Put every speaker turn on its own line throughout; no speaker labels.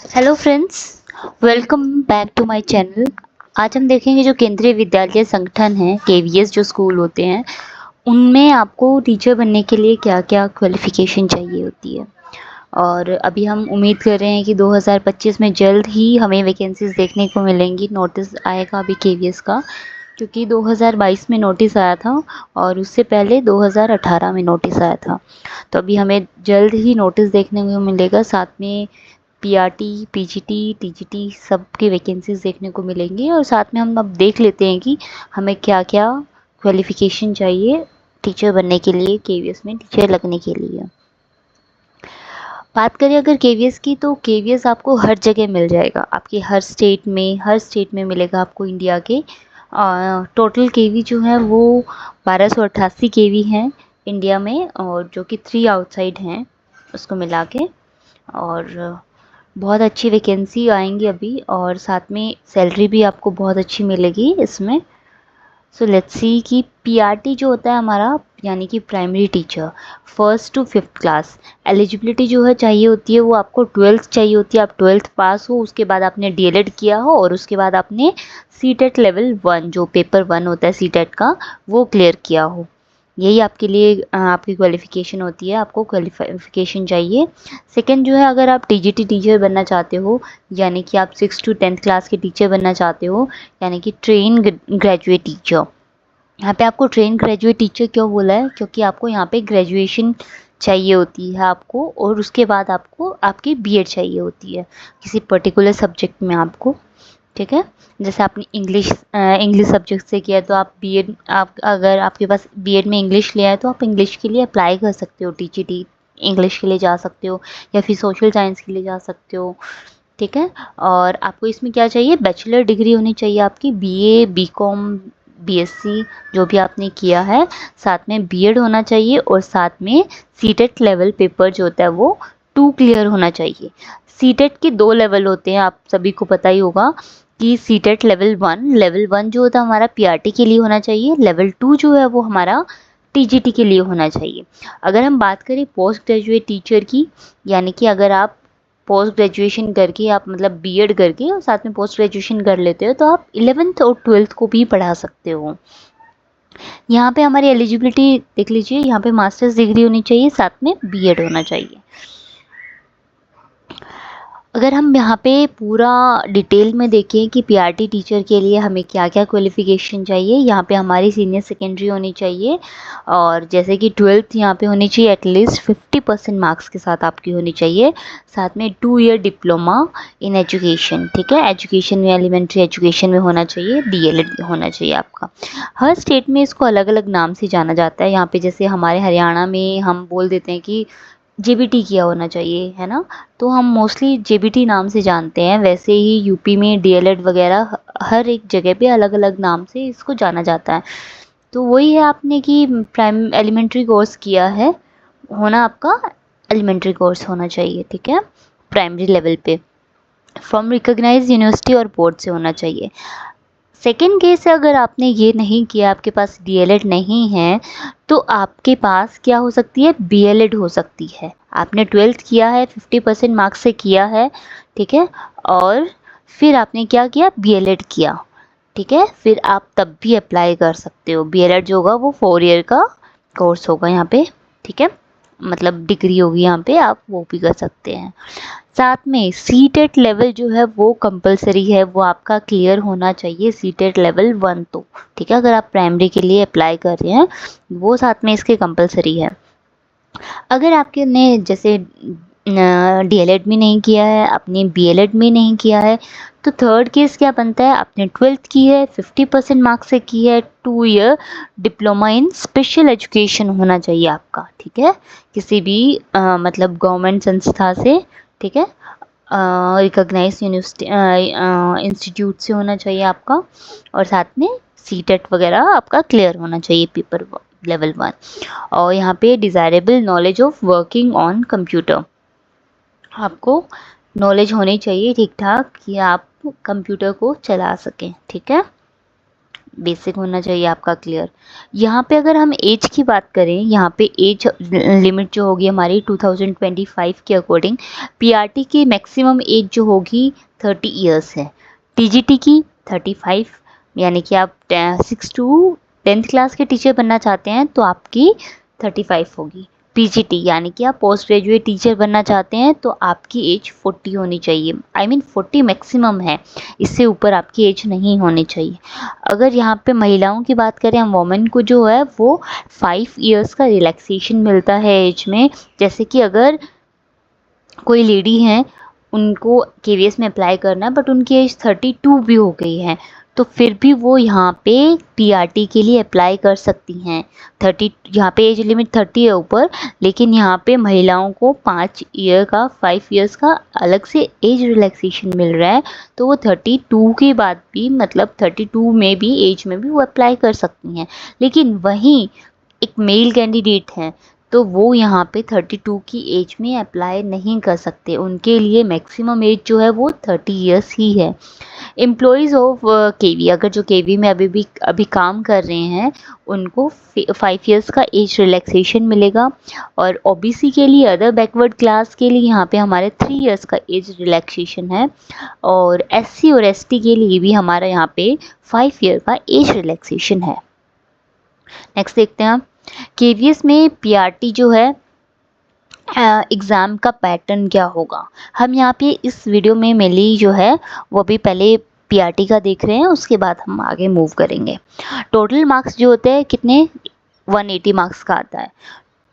Hello friends, welcome back to my channel. आज हम देखेंगे जो केंद्रीय विद्यालय संगठन है केवीएस जो स्कूल होते हैं उनमें आपको टीचर बनने के लिए क्या क्या क्वालिफ़िकेशन चाहिए होती है। और अभी हम उम्मीद कर रहे हैं कि 2025 में जल्द ही हमें वैकेंसीज देखने को मिलेंगी। नोटिस आएगा अभी केवीएस का, क्योंकि 2022 में नोटिस आया था और उससे पहले 2018 में नोटिस आया था। तो अभी हमें जल्द ही नोटिस देखने को मिलेगा, साथ में पीआरटी, पीजीटी, टीजीटी सब की वैकेंसीज देखने को मिलेंगी। और साथ में हम अब देख लेते हैं कि हमें क्या क्या क्वालिफ़िकेशन चाहिए टीचर बनने के लिए, केवीएस में टीचर लगने के लिए। बात करें अगर केवीएस की, तो केवीएस आपको हर जगह मिल जाएगा, आपके हर स्टेट में मिलेगा आपको इंडिया के। टोटल केवी जो है वो 1288 केवी हैं इंडिया में, और जो कि 3 आउटसाइड हैं उसको मिला के। और बहुत अच्छी वैकेंसी आएंगी अभी, और साथ में सैलरी भी आपको बहुत अच्छी मिलेगी इसमें। सो लेट्स सी कि पीआरटी जो होता है हमारा, यानी कि primary teacher, first to fifth class, eligibility जो है चाहिए होती है वो आपको 12th चाहिए होती है। आप 12th पास हो, उसके बाद आपने डीएलएड किया हो, और उसके बाद आपने सीटेट लेवल 1 जो पेपर 1 होता है सीटेट का वो क्लियर किया हो। यही आपके लिए आपकी क्वालिफ़िकेशन होती है, आपको क्वालिफ़िकेशन चाहिए। सेकंड जो है, अगर आप टीजीटी टीचर बनना चाहते हो, यानी कि आप 6 टू 10th क्लास के टीचर बनना चाहते हो, यानी कि ट्रेन ग्रेजुएट टीचर। यहाँ पे आपको ट्रेन ग्रेजुएट टीचर क्यों बोला है, क्योंकि आपको यहाँ पे ग्रेजुएशन चाहिए होती है आपको, और उसके बाद आपको आपकी बीएड चाहिए होती है किसी पर्टिकुलर सब्जेक्ट में आपको। ठीक है, जैसे आपने इंग्लिश सब्जेक्ट से किया है तो आप बीएड, आप अगर आपके पास बीएड में इंग्लिश लिया है तो आप इंग्लिश के लिए अप्लाई कर सकते हो, टीजीटी इंग्लिश के लिए जा सकते हो, या फिर सोशल साइंस के लिए जा सकते हो। ठीक है, और आपको इसमें क्या चाहिए, बैचलर डिग्री होनी चाहिए आपकी, बीए, बीकॉम, बीएससी जो भी आपने किया है, साथ में बीएड होना चाहिए, और साथ में सीटेट लेवल पेपर जो होता है वो 2 क्लियर होना चाहिए। सीटेट के 2 लेवल होते हैं, आप सभी को पता ही होगा कि सीटेट लेवल 1 जो होता है हमारा पीआरटी के लिए होना चाहिए, लेवल 2 जो है वो हमारा टीजीटी के लिए होना चाहिए। अगर हम बात करें पोस्ट ग्रेजुएट टीचर की, यानी कि अगर आप पोस्ट ग्रेजुएशन करके, आप मतलब बीएड करके और साथ में पोस्ट ग्रेजुएशन कर लेते हो, तो आप 11th और 12th को भी पढ़ा सकते हो। यहाँ पे हमारी एलिजिबिलिटी देख लीजिए, यहाँ पे मास्टर्स डिग्री होनी चाहिए, साथ में बीएड होना चाहिए। अगर हम यहाँ पे पूरा डिटेल में देखें कि पीआरटी टीचर के लिए हमें क्या क्या क्वालिफ़िकेशन चाहिए, यहाँ पे हमारी सीनियर सेकेंडरी होनी चाहिए, और जैसे कि 12th यहाँ पे होनी चाहिए एटलीस्ट 50% मार्क्स के साथ आपकी होनी चाहिए, साथ में 2 ईयर डिप्लोमा इन एजुकेशन। ठीक है, एजुकेशन में, एलिमेंट्री एजुकेशन में होना चाहिए, डीएलएड होना चाहिए आपका। हर स्टेट में इसको अलग अलग नाम से जाना जाता है। यहाँ पे जैसे हमारे हरियाणा में हम बोल देते हैं कि जेबीटी किया होना चाहिए, है ना, तो हम मोस्टली जेबीटी नाम से जानते हैं। वैसे ही यूपी में डीएलएड वगैरह हर एक जगह पे अलग अलग नाम से इसको जाना जाता है। तो वही है, आपने कि प्राइम एलिमेंट्री कोर्स किया है, होना आपका एलिमेंट्री कोर्स होना चाहिए। ठीक है, प्राइमरी लेवल पे फ्रॉम रिकॉग्नाइज्ड यूनिवर्सिटी और बोर्ड से होना चाहिए। सेकेंड केस है, अगर आपने ये नहीं किया, आपके पास डीएलएड नहीं है, तो आपके पास क्या हो सकती है, बीएलएड हो सकती है। आपने 12th किया है, 50% मार्क्स से किया है, ठीक है, और फिर आपने क्या किया, बीएलएड किया। ठीक है, फिर आप तब भी अप्लाई कर सकते हो। बीएलएड जो होगा वो 4 ईयर का कोर्स होगा यहाँ पे। ठीक है, मतलब डिग्री होगी यहाँ पे, आप वो भी कर सकते हैं। साथ में सीटेट लेवल जो है वो कंपलसरी है, वो आपका क्लियर होना चाहिए, सीटेट लेवल 1 तो। ठीक है, अगर आप प्राइमरी के लिए अप्लाई कर रहे हैं वो साथ में इसके कंपलसरी है। अगर आपके ने जैसे डीएलएड भी नहीं किया है, आपने बीएलएड भी नहीं किया है, तो थर्ड केस क्या बनता है, आपने 12th की है, 50% मार्क्स से की है, 2 year diploma in special education होना चाहिए आपका। ठीक है, किसी भी मतलब गवर्नमेंट संस्था से, ठीक है, रिकॉग्नाइज यूनिवर्सिटी इंस्टीट्यूट से होना चाहिए आपका, और साथ में सीटेट वगैरह आपका क्लियर होना चाहिए पेपर लेवल 1। और यहाँ पे desirable knowledge of working on computer, आपको नॉलेज होनी चाहिए ठीक ठाक कि आप कंप्यूटर को चला सकें। ठीक है, बेसिक होना चाहिए आपका क्लियर। यहाँ पे अगर हम एज की बात करें, यहाँ पे एज लिमिट जो होगी हमारी 2025 के अकॉर्डिंग, पीआरटी की मैक्सिमम एज जो होगी 30 इयर्स है, टीजीटी की 35, यानी कि आप 6 टू 10th क्लास के टीचर बनना चाहते हैं तो आपकी 35 होगी। पीजीटी यानी कि आप पोस्ट ग्रेजुएट टीचर बनना चाहते हैं तो आपकी एज 40 होनी चाहिए, आई मीन 40 मैक्सिमम है, इससे ऊपर आपकी एज नहीं होनी चाहिए। अगर यहाँ पे महिलाओं की बात करें, हम वोमेन को जो है वो 5 इयर्स का रिलैक्सेशन मिलता है एज में। जैसे कि अगर कोई लेडी हैं, उनको केवीएस में अप्लाई करना है बट उनकी एज 32 भी हो गई है, तो फिर भी वो यहाँ पे पीआरटी के लिए अप्लाई कर सकती हैं। 30, यहाँ पे एज लिमिट 30 है ऊपर, लेकिन यहाँ पे महिलाओं को 5 ईयर्स का अलग से एज रिलैक्सेशन मिल रहा है, तो वो 32 के बाद भी, मतलब 32 में भी एज में भी वो अप्लाई कर सकती हैं। लेकिन वहीं एक मेल कैंडिडेट हैं तो वो यहाँ पे 32 की एज में अप्लाई नहीं कर सकते, उनके लिए मैक्सिमम एज जो है वो 30 इयर्स ही है। एम्प्लॉयज़ ऑफ केवी, अगर जो केवी में अभी काम कर रहे हैं उनको 5 इयर्स का एज रिलैक्सेशन मिलेगा। और ओबीसी के लिए, अदर बैकवर्ड क्लास के लिए यहाँ पे हमारे 3 इयर्स का एज रिलैक्सेशन है। और एससी और एसटी के लिए भी हमारा यहाँ पे 5 ईयर का एज रिलैक्सेशन है। नेक्स्ट देखते हैं हम केवीएस में पीआरटी जो है एग्ज़ाम का पैटर्न क्या होगा। हम यहाँ पे इस वीडियो में मेनली जो है वो भी पहले पीआरटी का देख रहे हैं, उसके बाद हम आगे मूव करेंगे। टोटल मार्क्स जो होते हैं कितने, 180 मार्क्स का आता है,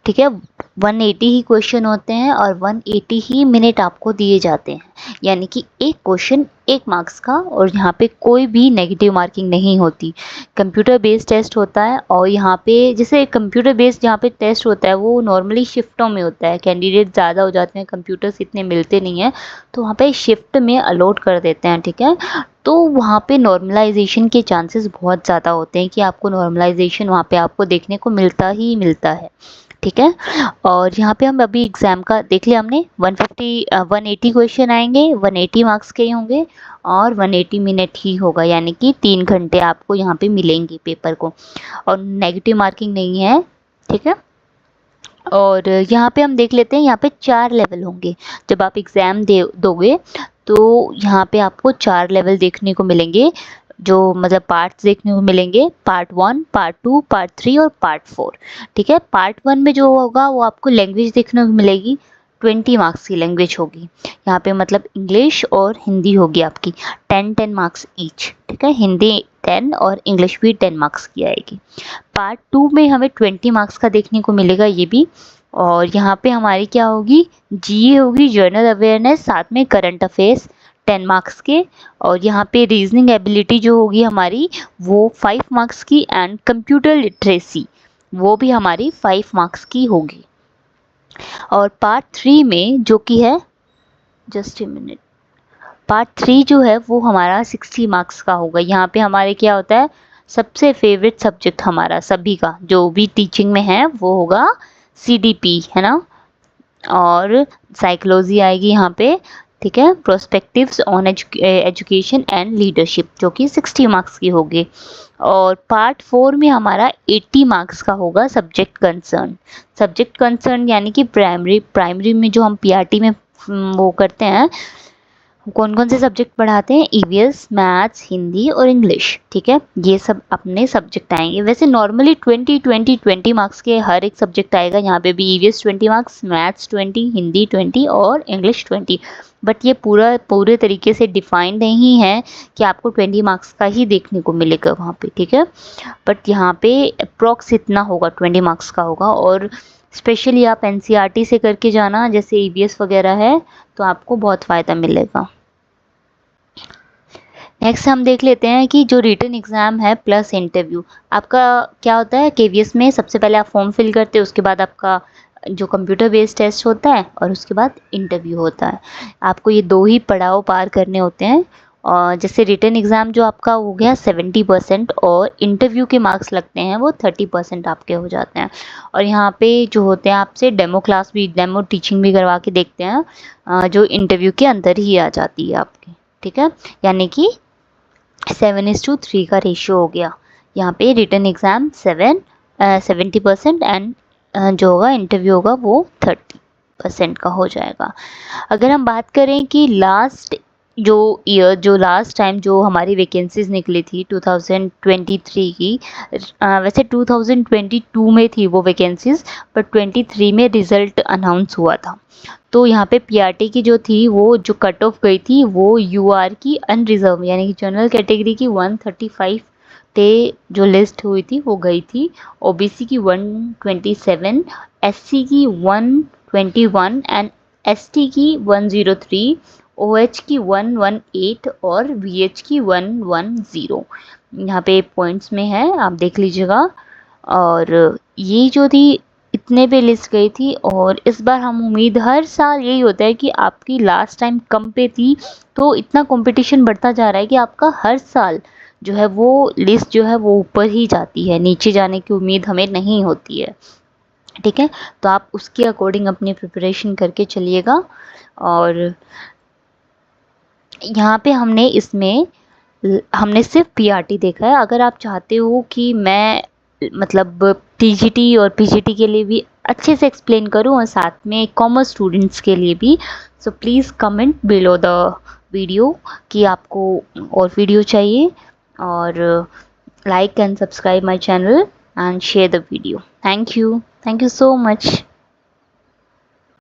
ठीक है। 180 ही क्वेश्चन होते हैं और 180 ही मिनट आपको दिए जाते हैं, यानी कि एक क्वेश्चन 1 मार्क्स का, और यहाँ पे कोई भी नेगेटिव मार्किंग नहीं होती। कंप्यूटर बेस्ड टेस्ट होता है, और यहाँ पे जैसे कंप्यूटर बेस्ड जहाँ पे टेस्ट होता है वो नॉर्मली शिफ्टों में होता है, कैंडिडेट ज़्यादा हो जाते हैं, कंप्यूटर्स इतने मिलते नहीं हैं, तो वहाँ पे शिफ्ट में अलॉट कर देते हैं, ठीक है। तो वहाँ पे नॉर्मलाइजेशन के चांसेस बहुत ज़्यादा होते हैं कि आपको नॉर्मलाइजेशन वहाँ पे आपको देखने को मिलता ही मिलता है, ठीक है। और यहाँ पे हम अभी एग्ज़ाम का देख लिया हमने, 180 क्वेश्चन आएंगे, 180 मार्क्स के ही होंगे और 180 मिनट ही होगा, यानी कि 3 घंटे आपको यहाँ पे मिलेंगे पेपर को, और नेगेटिव मार्किंग नहीं है, ठीक है। और यहाँ पे हम देख लेते हैं, यहाँ पे 4 लेवल होंगे। जब आप एग्ज़ाम दोगे तो यहाँ पे आपको 4 लेवल देखने को मिलेंगे, जो मतलब पार्ट्स देखने को मिलेंगे, पार्ट 1, पार्ट 2, पार्ट 3 और पार्ट 4, ठीक है। पार्ट 1 में जो होगा वो आपको लैंग्वेज देखने को मिलेगी, 20 मार्क्स की लैंग्वेज होगी यहाँ पे, मतलब इंग्लिश और हिंदी होगी आपकी, 10 मार्क्स ईच, ठीक है। हिंदी 10 और इंग्लिश भी 10 मार्क्स की आएगी। पार्ट 2 में हमें 20 मार्क्स का देखने को मिलेगा ये भी, और यहाँ पे हमारी क्या होगी, जीए होगी, जनरल अवेयरनेस, साथ में करंट अफेयर्स 10 मार्क्स के, और यहाँ पे रीजनिंग एबिलिटी जो होगी हमारी वो 5 मार्क्स की, एंड कंप्यूटर लिटरेसी वो भी हमारी 5 मार्क्स की होगी। और पार्ट 3 में जो कि है, जस्ट ए मिनट, पार्ट 3 जो है वो हमारा 60 मार्क्स का होगा। यहाँ पे हमारे क्या होता है, सबसे फेवरेट सब्जेक्ट हमारा सभी का जो भी टीचिंग में है वो होगा सीडीपी, है ना, और साइकोलॉजी आएगी यहाँ पे, ठीक है, prospectives on education and leadership जो कि 60 मार्क्स की होगी। और पार्ट 4 में हमारा 80 मार्क्स का होगा सब्जेक्ट कंसर्न, यानी कि प्राइमरी में जो हम पीआरटी में वो करते हैं, कौन कौन से सब्जेक्ट पढ़ाते हैं, ईवीएस, मैथ्स, हिंदी और इंग्लिश, ठीक है। ये सब अपने सब्जेक्ट आएंगे। वैसे नॉर्मली 20 मार्क्स के हर एक सब्जेक्ट आएगा, यहाँ पे भी ईवीएस 20 मार्क्स, मैथ्स 20, हिंदी 20 और इंग्लिश 20, बट ये पूरे तरीके से डिफाइंड नहीं है कि आपको 20 मार्क्स का ही देखने को मिलेगा वहाँ पे, ठीक है। बट यहाँ पे अप्रॉक्स इतना होगा, 20 मार्क्स का होगा। और स्पेशली आप एनसीईआरटी से करके जाना, जैसे ईवीएस वगैरह है, तो आपको बहुत फ़ायदा मिलेगा। नेक्स्ट हम देख लेते हैं कि जो रिटन एग्ज़ाम है प्लस इंटरव्यू, आपका क्या होता है। केवीएस में सबसे पहले आप फॉर्म फिल करते हैं, उसके बाद आपका जो कंप्यूटर बेस्ड टेस्ट होता है और उसके बाद इंटरव्यू होता है। आपको ये 2 ही पड़ाव पार करने होते हैं। और जैसे रिटन एग्ज़ाम जो आपका हो गया 70%, और इंटरव्यू के मार्क्स लगते हैं वो 30% आपके हो जाते हैं। और यहाँ पे जो होते हैं आपसे डेमो टीचिंग भी करवा के देखते हैं, जो इंटरव्यू के अंदर ही आ जाती है आपके, ठीक है। यानी कि 7:3 का रेशियो हो गया। यहाँ पे रिटन एग्ज़ाम 70% एंड जो होगा इंटरव्यू होगा वो 30% का हो जाएगा। अगर हम बात करें कि लास्ट टाइम जो हमारी वैकेंसीज निकली थी 2023 की, वैसे 2022 में थी वो वैकेंसीज, पर 23 में रिज़ल्ट अनाउंस हुआ था। तो यहाँ पे पीआरटी की जो थी वो जो कट ऑफ गई थी वो यूआर की अनरिजर्व यानी कि जनरल कैटेगरी की 135 पे जो लिस्ट हुई थी वो गई थी, ओबीसी की 127, एससी की 121 एंड एसटी की 103, ओएच की 118 और वीएच की 110। यहाँ पे पॉइंट्स में है, आप देख लीजिएगा। और ये जो थी इतने पे लिस्ट गई थी, और इस बार हम उम्मीद, हर साल यही होता है कि आपकी लास्ट टाइम कम पे थी, तो इतना कंपटीशन बढ़ता जा रहा है कि आपका हर साल जो है वो लिस्ट जो है वो ऊपर ही जाती है, नीचे जाने की उम्मीद हमें नहीं होती है। ठीक है, तो आप उसके अकॉर्डिंग अपनी प्रिपरेशन करके चलिएगा। और यहाँ पे हमने सिर्फ पीआरटी देखा है। अगर आप चाहते हो कि मैं मतलब टीजीटी और पीजीटी के लिए भी अच्छे से एक्सप्लेन करूँ और साथ में कॉमर्स स्टूडेंट्स के लिए भी, so please comment below the video कि आपको और वीडियो चाहिए, और like and subscribe my channel and share the video. Thank you so much.